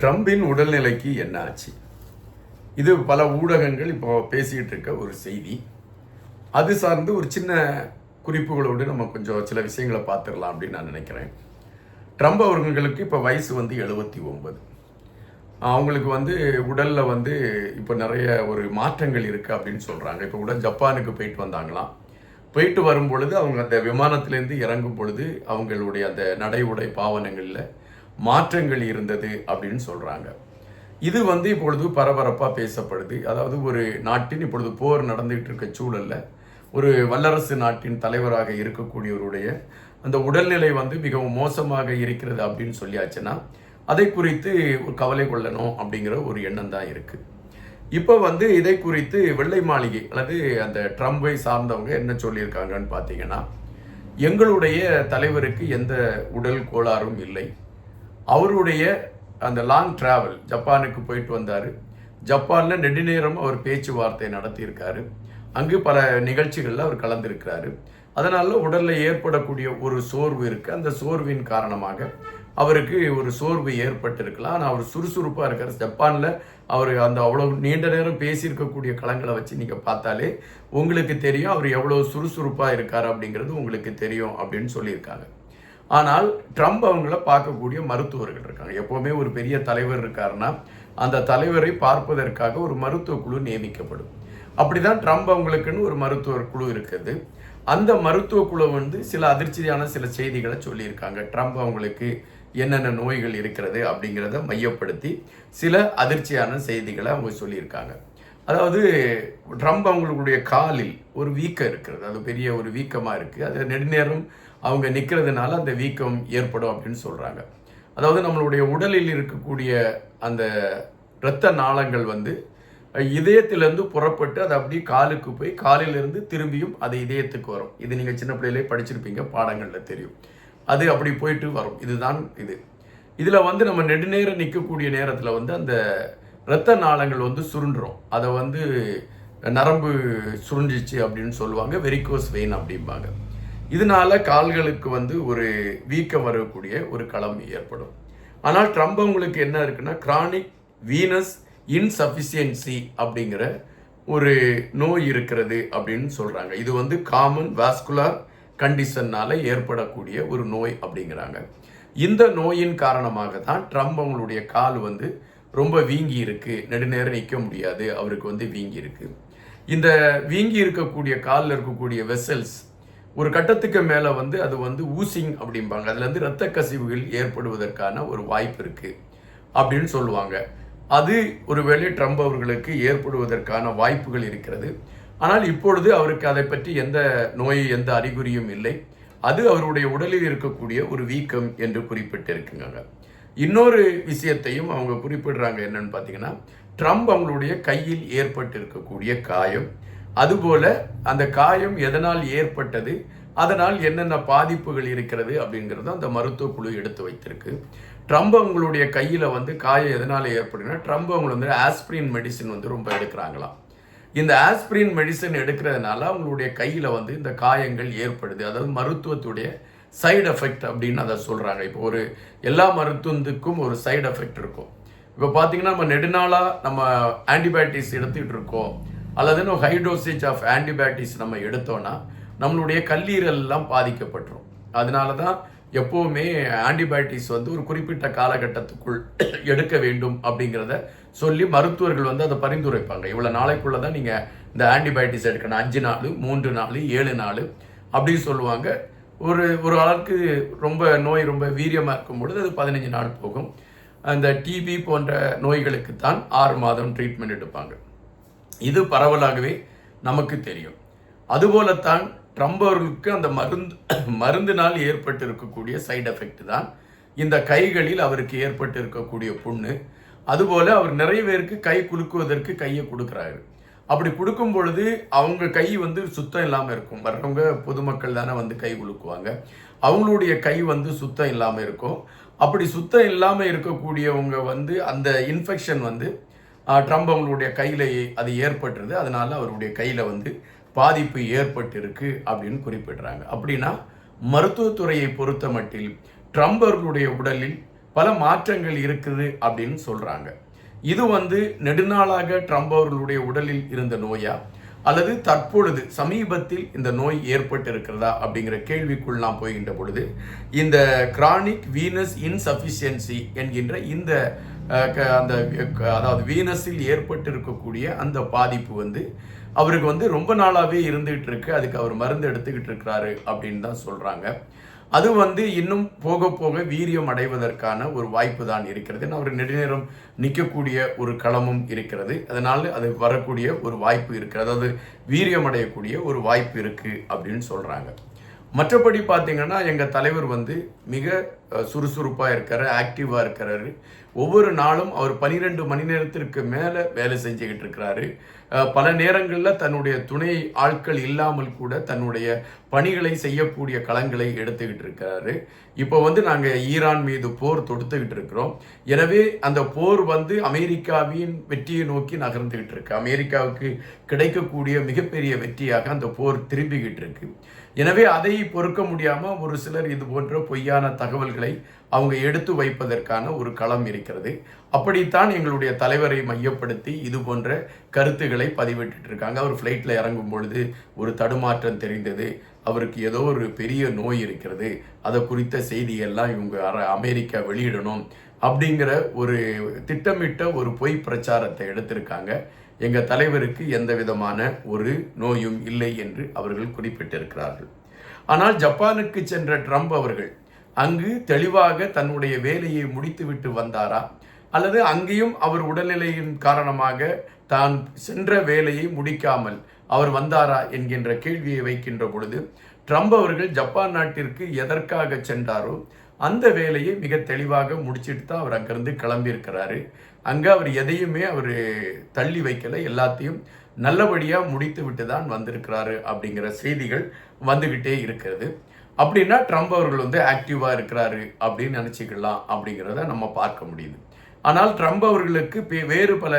ட்ரம்பின் உடல்நிலைக்கு என்ன ஆச்சு? இது பல ஊடகங்கள் இப்போ பேசிகிட்டு இருக்க ஒரு செய்தி. அது சார்ந்து ஒரு சின்ன குறிப்புகளோடு நம்ம கொஞ்சம் சில விஷயங்களை பார்த்துடலாம் அப்படின்னு நான் நினைக்கிறேன். ட்ரம்ப் அவர்களுக்கு இப்போ வயசு 79. அவங்களுக்கு உடலில் இப்போ நிறைய ஒரு மாற்றங்கள் இருக்குது அப்படின்னு சொல்கிறாங்க. இப்போ ஜப்பானுக்கு போயிட்டு வந்தாங்களாம். போயிட்டு வரும் பொழுது அவங்க அந்த விமானத்திலேருந்து இறங்கும் பொழுது அவங்களுடைய அந்த நடை உடை பாவனைகளில் மாற்றங்கள் இருந்தது அப்படின்னு சொல்கிறாங்க. இது இப்பொழுது பரபரப்பாக பேசப்படுது. அதாவது ஒரு நாட்டின் இப்பொழுது போர் நடந்துகிட்டு இருக்க சூழலில் ஒரு வல்லரசு நாட்டின் தலைவராக இருக்கக்கூடியவருடைய அந்த உடல்நிலை மிகவும் மோசமாக இருக்கிறது அப்படின்னு சொல்லியாச்சுன்னா அதை குறித்து ஒரு கவலை கொள்ளணும் அப்படிங்கிற ஒரு எண்ணம் தான் இருக்குது. இப்போ இதை குறித்து வெள்ளை மாளிகை அல்லது அந்த ட்ரம்பை சார்ந்தவங்க என்ன சொல்லியிருக்காங்கன்னு பார்த்தீங்கன்னா, எங்களுடைய தலைவருக்கு எந்த உடல் கோளாறும் இல்லை. அவருடைய அந்த லாங் டிராவல் ஜப்பானுக்கு போயிட்டு வந்தார். ஜப்பானில் நெடுநேரம் அவர் பேச்சுவார்த்தை நடத்தியிருக்காரு. அங்கு பல நிகழ்ச்சிகளில் அவர் கலந்துருக்கிறாரு. அதனால் உடலில் ஏற்படக்கூடிய ஒரு சோர்வு இருக்குது. அந்த சோர்வின் காரணமாக அவருக்கு ஒரு சோர்வு ஏற்பட்டிருக்கலாம். ஆனால் அவர் சுறுசுறுப்பாக இருக்கார். ஜப்பானில் அவர் அந்த அவ்வளோ நீண்ட நேரம் பேசியிருக்கக்கூடிய களங்களை வச்சு நீங்கள் பார்த்தாலே உங்களுக்கு தெரியும் அவர் எவ்வளோ சுறுசுறுப்பாக இருக்கார் அப்படிங்கிறது உங்களுக்கு தெரியும் அப்படின்னு சொல்லியிருக்காங்க. ஆனால் ட்ரம்ப் அவங்கள பார்க்கக்கூடிய மருத்துவர்கள் இருக்காங்க. எப்போவுமே ஒரு பெரிய தலைவர் இருக்காருன்னா அந்த தலைவரை பார்ப்பதற்காக ஒரு மருத்துவ குழு நியமிக்கப்படும். அப்படிதான் ட்ரம்ப் அவங்களுக்குன்னு ஒரு மருத்துவர் குழு இருக்குது. அந்த மருத்துவ குழு சில அதிர்ச்சியான சில செய்திகளை சொல்லியிருக்காங்க. ட்ரம்ப் அவங்களுக்கு என்னென்ன நோய்கள் இருக்கிறது அப்படிங்கிறத மையப்படுத்தி சில அதிர்ச்சியான செய்திகளை அவங்க சொல்லியிருக்காங்க. அதாவது ட்ரம்ப் அவங்களுடைய காலில் ஒரு வீக்கம் இருக்கிறது. அது பெரிய ஒரு வீக்கமாக இருக்குது. அது நெடுநேரம் அவங்க நிற்கிறதுனால அந்த வீக்கம் ஏற்படும் அப்படின்னு சொல்கிறாங்க. அதாவது நம்மளுடைய உடலில் இருக்கக்கூடிய அந்த இரத்த நாளங்கள் இதயத்திலேருந்து புறப்பட்டு அது அப்படியே காலுக்கு போய் காலிலிருந்து திரும்பியும் அது இதயத்துக்கு வரும். இது நீங்கள் சின்ன பிள்ளையிலே படிச்சிருப்பீங்க, பாடங்களில் தெரியும். அது அப்படி போயிட்டு வரும். இதுதான் இதில் நம்ம நெடுநேரம் நிற்கக்கூடிய நேரத்தில் அந்த இரத்த நாளங்கள் சுருண்டுரும். அதை நரம்பு சுருண்டிச்சு அப்படின்னு சொல்லுவாங்க. வெரிகோஸ் வெயின் அப்படிம்பாங்க. இதனால கால்களுக்கு ஒரு வீக்கம் வரக்கூடிய ஒரு களம் ஏற்படும். ஆனால் ட்ரம்ப் அவங்களுக்கு என்ன இருக்குன்னா கிரானிக் வீனஸ் இன்சஃபிஷியன்சி அப்படிங்கிற ஒரு நோய் இருக்கிறது அப்படின்னு சொல்கிறாங்க. இது காமன் வாஸ்குலர் கண்டிஷன்னால ஏற்படக்கூடிய ஒரு நோய் அப்படிங்கிறாங்க. இந்த நோயின் காரணமாக தான் ட்ரம்ப் அவங்களுடைய கால் ரொம்ப வீங்கி இருக்கு. நெடுநேரம் நிற்க முடியாது. அவருக்கு வீங்கி இருக்கு. இந்த வீங்கி இருக்கக்கூடிய காலில் இருக்கக்கூடிய வெசல்ஸ் ஒரு கட்டத்துக்கு மேலே அது ஊசிங் அப்படிம்பாங்க. அதுலேருந்து இரத்த கசிவுகள் ஏற்படுவதற்கான ஒரு வாய்ப்பு இருக்குது அப்படின்னு சொல்லுவாங்க. அது ஒருவேளை ட்ரம்ப் அவர்களுக்கு ஏற்படுவதற்கான வாய்ப்புகள் இருக்கிறது. ஆனால் இப்பொழுது அவருக்கு அதை பற்றி எந்த நோய் எந்த அறிகுறியும் இல்லை. அது அவருடைய உடலில் இருக்கக்கூடிய ஒரு வீக்கம் என்று குறிப்பிட்டிருக்குங்க. இன்னொரு விஷயத்தையும் அவங்க குறிப்பிடுறாங்க. என்னன்னு பார்த்தீங்கன்னா, ட்ரம்ப் அவங்களுடைய கையில் ஏற்பட்டிருக்கக்கூடிய காயம், அதுபோல அந்த காயம் எதனால் ஏற்பட்டது, அதனால் என்னென்ன பாதிப்புகள் இருக்கிறது அப்படிங்கிறத அந்த மருத்துவ குழு எடுத்து வைத்திருக்கு. ட்ரம்ப் அவங்களுடைய கையில் காயம் எதனால் ஏற்படுதுன்னா, ட்ரம்ப் அவங்க ஆஸ்பிரின் மெடிசின் ரொம்ப எடுக்கிறாங்களாம். இந்த ஆஸ்பிரின் மெடிசன் எடுக்கிறதுனால அவங்களுடைய கையில் இந்த காயங்கள் ஏற்படுது. அதாவது மருத்துவத்துடைய சைடு எஃபெக்ட் அப்படின்னு அதை சொல்கிறாங்க. இப்போ ஒரு எல்லா மருத்துவத்துக்கும் ஒரு சைடு எஃபெக்ட் இருக்கும். இப்போ பார்த்தீங்கன்னா நம்ம நெடுநாளாக நம்ம ஆன்டிபயோட்டிக்ஸ் எடுத்துக்கிட்டு இருக்கோம், அல்லது ஹை டோசேஜ் ஆஃப் ஆன்டிபயோட்டிக்ஸ் நம்ம எடுத்தோன்னா நம்மளுடைய கல்லீரல்லாம் பாதிக்கப்பட்டுரும். அதனால தான் எப்போவுமே ஆன்டிபயோட்டிக்ஸ் ஒரு குறிப்பிட்ட காலகட்டத்துக்குள் எடுக்க வேண்டும் அப்படிங்கிறத சொல்லி மருத்துவர்கள் அதை பரிந்துரைப்பாங்க. இவ்வளோ நாளைக்குள்ளே தான் நீங்கள் இந்த ஆன்டிபயோட்டிக்ஸ் எடுக்கணும். 5 நாள், 3 நாள், 7 நாள் அப்படின்னு சொல்லுவாங்க. ஒரு ஆளுக்கு ரொம்ப நோய் ரொம்ப வீரியமாக இருக்கும் பொழுது அது 15 நாள் போகும். அந்த டிபி போன்ற நோய்களுக்கு தான் 6 மாதம் ட்ரீட்மெண்ட் எடுப்பாங்க. இது பரவலாகவே நமக்கு தெரியும். அதுபோலத்தான் ட்ரம்ப் அவர்களுக்கு அந்த மருந்தினால் ஏற்பட்டு இருக்கக்கூடிய சைடு எஃபெக்ட் தான் இந்த கைகளில் அவருக்கு ஏற்பட்டு இருக்கக்கூடிய புண்ணு. அதுபோல் அவர் நிறைய பேருக்கு கை குலுக்குவதற்கு கையை கொடுக்குறாரு. அப்படி கொடுக்கும் பொழுது அவங்க கை சுத்தம் இல்லாமல் இருக்கும். வர்றவங்க பொதுமக்கள் தானே கை குலுக்குவாங்க. அவங்களுடைய கை சுத்தம் இல்லாமல் இருக்கும். அப்படி சுத்தம் இல்லாமல் இருக்கக்கூடியவங்க அந்த இன்ஃபெக்ஷன் ட்ரம்ப் அவங்களுடைய கையில் அது ஏற்பட்டுருது. அதனால அவருடைய கையில் பாதிப்பு ஏற்பட்டிருக்கு அப்படின்னு குறிப்பிடுறாங்க. அப்படின்னா மருத்துவத்துறையை பொறுத்த மட்டில் ட்ரம்ப் அவர்களுடைய உடலில் பல மாற்றங்கள் இருக்குது அப்படின்னு சொல்றாங்க. இது நெடுநாளாக ட்ரம்ப் அவர்களுடைய உடலில் இருந்த நோயா, அல்லது தற்பொழுது சமீபத்தில் இந்த நோய் ஏற்பட்டு இருக்கிறதா அப்படிங்கிற கேள்விக்குள் நாம் போகின்ற பொழுது, இந்த கிரானிக் வீனஸ் இன்சஃபிஷியன்சி என்கின்ற இந்த அந்த அதாவது வீனஸில் ஏற்பட்டு இருக்கக்கூடிய அந்த பாதிப்பு அவருக்கு ரொம்ப நாளாகவே இருந்துகிட்டு இருக்கு. அதுக்கு அவர் மருந்து எடுத்துக்கிட்டு இருக்கிறாரு அப்படின்னு தான் சொல்றாங்க. அது இன்னும் போக போக வீரியம் அடைவதற்கான ஒரு வாய்ப்பு தான் இருக்கிறது. அவர் நெடுநேரம் நிற்கக்கூடிய ஒரு களமும் இருக்கிறது. அதனால் அது வரக்கூடிய ஒரு வாய்ப்பு இருக்கிறது. அதாவது வீரியம் அடையக்கூடிய ஒரு வாய்ப்பு இருக்கு அப்படின்னு சொல்றாங்க. மற்றபடி பார்த்தீங்கன்னா எங்கள் தலைவர் மிக சுறுசுறுப்பாக இருக்காரு, ஆக்டிவாக இருக்கிறாரு. ஒவ்வொரு நாளும் அவர் 12 மணி நேரத்திற்கு மேலே வேலை செஞ்சுக்கிட்டு இருக்கிறாரு. பல நேரங்களில் தன்னுடைய துணை ஆட்கள் இல்லாமல் கூட தன்னுடைய பணிகளை செய்யக்கூடிய களங்களை எடுத்துக்கிட்டு இருக்கிறாரு. இப்போ நாங்கள் ஈரான் மீது போர் தொடுத்துக்கிட்டு இருக்கிறோம். எனவே அந்த போர் அமெரிக்காவின் வெற்றியை நோக்கி நகர்ந்துகிட்டு இருக்கு. அமெரிக்காவுக்கு கிடைக்கக்கூடிய மிகப்பெரிய வெற்றியாக அந்த போர் திரும்பிக்கிட்டு இருக்கு. எனவே அதை பொறுக்க முடியாமல் ஒரு சிலர் இது போன்ற பொய்யான தகவல்களை அவங்க எடுத்து வைப்பதற்கான ஒரு களம் இருக்கிறது. அப்படித்தான் எங்களுடைய தலைவரை மையப்படுத்தி இது போன்ற கருத்துக்களை பதிவிட்டு இருக்காங்க. அவர் ஃப்ளைட்டில் இறங்கும் பொழுது ஒரு தடுமாற்றம் தெரிந்தது, அவருக்கு ஏதோ ஒரு பெரிய நோய் இருக்கிறது, அதை குறித்த செய்தியெல்லாம் இவங்க அமெரிக்கா வெளியிடணும் அப்படிங்கிற ஒரு திட்டமிட்ட ஒரு பொய் பிரச்சாரத்தை எடுத்திருக்காங்க. எங்கள் தலைவருக்கு எந்த விதமான ஒரு நோயும் இல்லை என்று அவர்கள் குறிப்பிட்டிருக்கிறார்கள். ஆனால் ஜப்பானுக்கு சென்ற ட்ரம்ப் அவர்கள் அங்கு தெளிவாக தன்னுடைய வேலையை முடித்துவிட்டு வந்தாரா, அல்லது அங்கேயும் அவர் உடல்நிலையின் காரணமாக தான் சென்ற வேலையை முடிக்காமல் அவர் வந்தாரா என்கின்ற கேள்வியை வைக்கின்ற பொழுது, ட்ரம்ப் அவர்கள் ஜப்பான் நாட்டிற்கு எதற்காக சென்றாரோ அந்த வேலையை மிக தெளிவாக முடிச்சுட்டு தான் அவர் அங்கிருந்து கிளம்பியிருக்கிறாரு. அங்கே அவர் எதையுமே அவர் தள்ளி வைக்கலை, எல்லாத்தையும் நல்லபடியாக முடித்து விட்டு தான் வந்திருக்கிறாரு அப்படிங்கிற செய்திகள் வந்துக்கிட்டே இருக்கிறது. அப்படின்னா ட்ரம்ப் அவர்கள் ஆக்டிவாக இருக்கிறாரு அப்படின்னு நினச்சிக்கலாம் அப்படிங்கிறத நம்ம பார்க்க முடியுது. ஆனால் ட்ரம்ப் அவர்களுக்கு வேறு பல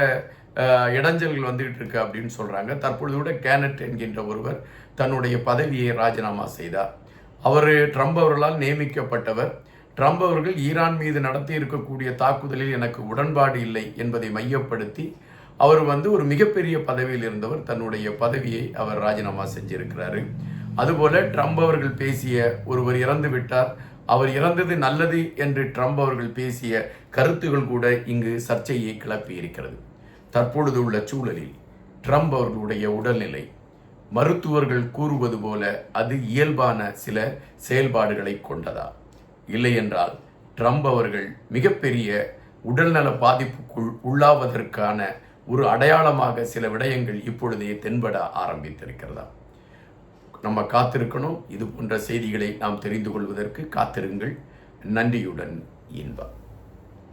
இடைஞ்சல்கள் வந்துகிட்டு இருக்கு அப்படின்னு சொல்கிறாங்க. தற்பொழுது கூட கேனட் என்கின்ற ஒருவர் தன்னுடைய பதவியை ராஜினாமா செய்தார். அவர் ட்ரம்ப் அவர்களால் நியமிக்கப்பட்டவர். ட்ரம்ப் அவர்கள் ஈரான் மீது நடத்தி இருக்கக்கூடிய தாக்குதலில் எனக்கு உடன்பாடு இல்லை என்பதை மையப்படுத்தி அவர் ஒரு மிகப்பெரிய பதவியில் இருந்தவர். தன்னுடைய பதவியை அவர் ராஜினாமா செஞ்சிருக்கிறாரு. அதுபோல ட்ரம்ப் அவர்கள் பேசிய ஒருவர் இறந்து விட்டார், அவர் இறந்தது நல்லது என்று ட்ரம்ப் அவர்கள் பேசிய கருத்துகள் கூட இங்கு சர்ச்சையை கிளப்பி இருக்கிறது. தற்பொழுது உள்ள சூழலில் ட்ரம்ப் அவர்களுடைய உடல்நிலை மருத்துவர்கள் கூறுவது போல அது இயல்பான சில செயல்பாடுகளை கொண்டதா, இல்லை என்றால் ட்ரம்ப் அவர்கள் மிகப்பெரிய உடல்நல பாதிப்புக்குள் உள்ளாவதற்கான ஒரு அடையாளமாக சில விடயங்கள் இப்பொழுதே தென்பட ஆரம்பித்திருக்கிறதா? நம்ம காத்திருக்கணும். இது போன்ற செய்திகளை நாம் தெரிந்து கொள்வதற்கு காத்திருங்கள். நன்றியுடன் இன்பம்.